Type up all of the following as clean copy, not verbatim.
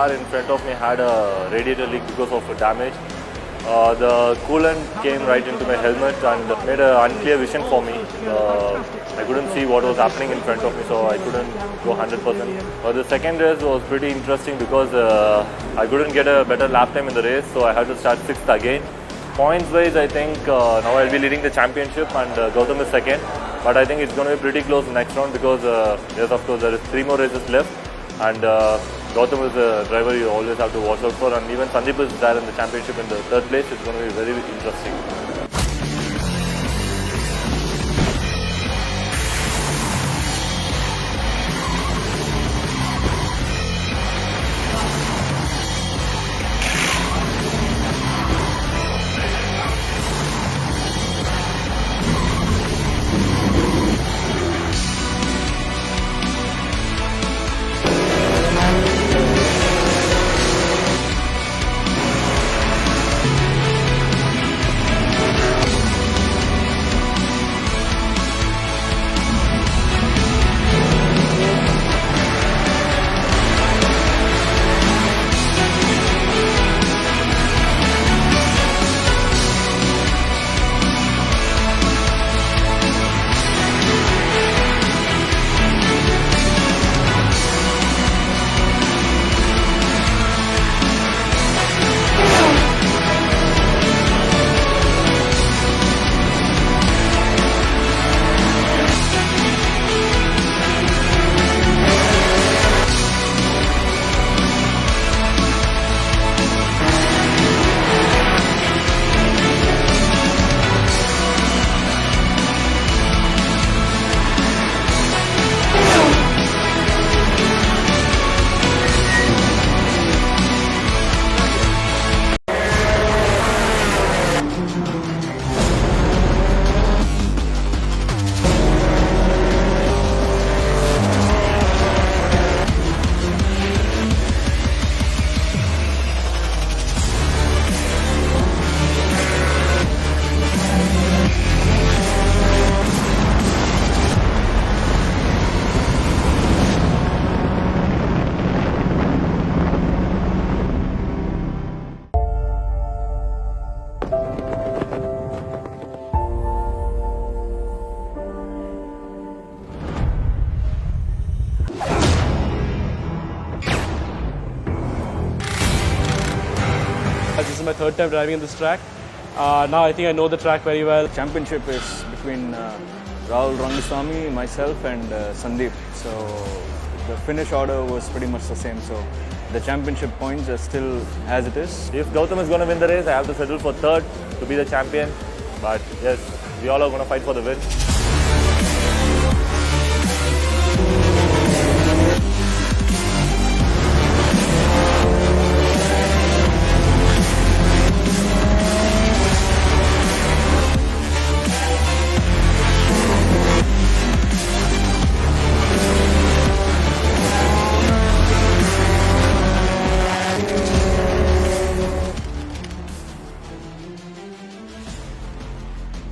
car in front of me had a radiator leak because of damage. The coolant came right into my helmet and made an unclear vision for me. I couldn't see what was happening in front of me, so I couldn't go 100%. The second race was pretty interesting because I couldn't get a better lap time in the race, so I had to start 6th again. Points wise, I think now I'll be leading the championship and Gautam is second. But I think it's going to be pretty close next round because yes, of course, there is 3 more races left, and Gautam is a driver you always have to watch out for, and even Sandeep is there in the championship in the 3rd place. It's going to be very interesting. This is my 3rd time driving in this track. Now I think I know the track very well. Championship is between Rahul Rangaswamy, myself and Sandeep. So the finish order was pretty much the same. So the championship points are still as it is. If Gautam is going to win the race, I have to settle for 3rd to be the champion. But yes, we all are going to fight for the win.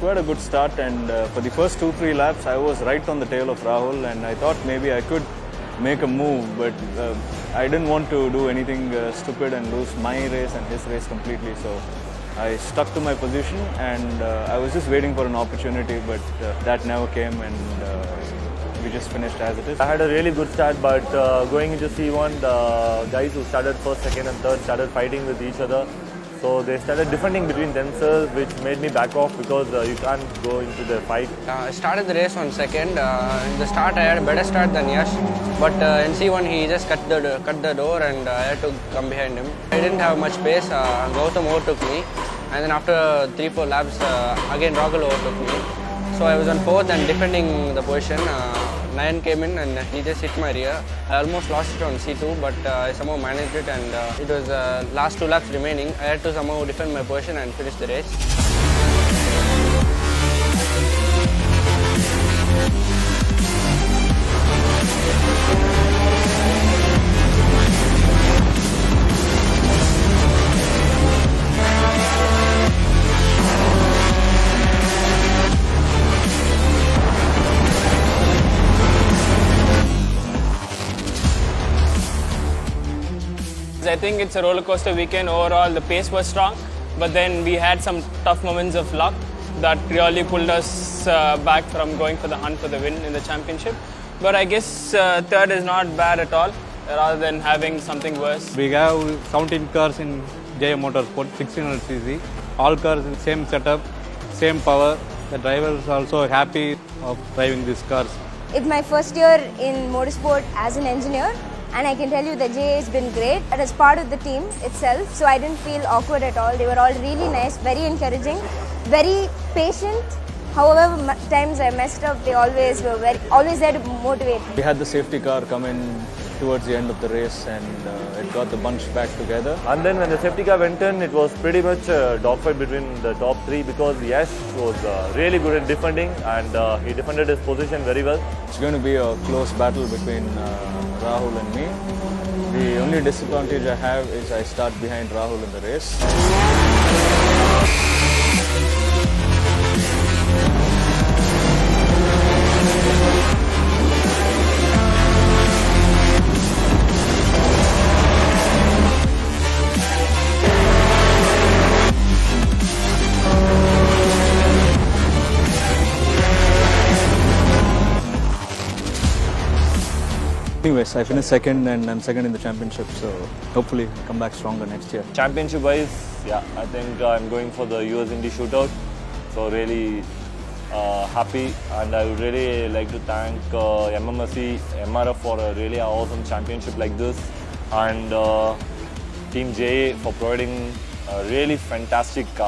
We had a good start, and for the first 2-3 laps I was right on the tail of Rahul, and I thought maybe I could make a move, but I didn't want to do anything stupid and lose my race and his race completely. So I stuck to my position, and I was just waiting for an opportunity, but that never came, and we just finished as it is. I had a really good start, but going into C1, the guys who started 1st, 2nd and 3rd started fighting with each other. So they started defending between themselves, which made me back off because you can't go into the fight. I started the race on 2nd. In the start I had a better start than Yash, but in C1 he just cut the door and I had to come behind him. I didn't have much pace. Gautam overtook me, and then after 3-4 laps again Rahul overtook me. So I was on 4th and defending the position. 9 came in and he just hit my rear. I almost lost it on C2, but I somehow managed it, and it was last 2 laps remaining. I had to somehow defend my position and finish the race. I think it's a roller coaster weekend. Overall, the pace was strong, but then we had some tough moments of luck that really pulled us back from going for the hunt for the win in the championship. But I guess third is not bad at all, rather than having something worse. We have 17 cars in JM Motorsport 1600cc. All cars in same setup, same power. The drivers are also happy of driving these cars. It's my first year in motorsport as an engineer, and I can tell you that JA has been great as part of the team itself, so I didn't feel awkward at all. They were all really nice, very encouraging, very patient. However times I messed up, they always were always there to motivate me. We had the safety car come in towards the end of the race, and it got the bunch back together. And then when the safety car went in, it was pretty much a dogfight between the top three because Yash was really good at defending, and he defended his position very well. It's going to be a close battle between Rahul and me. The only disadvantage I have is I start behind Rahul in the race. Anyways, I finished second and I'm second in the championship, so hopefully come back stronger next year. Championship wise, yeah, I think I'm going for the US Indy Shootout. So really happy, and I would really like to thank MMSC, MRF for a really awesome championship like this, and Team JA for providing a really fantastic car.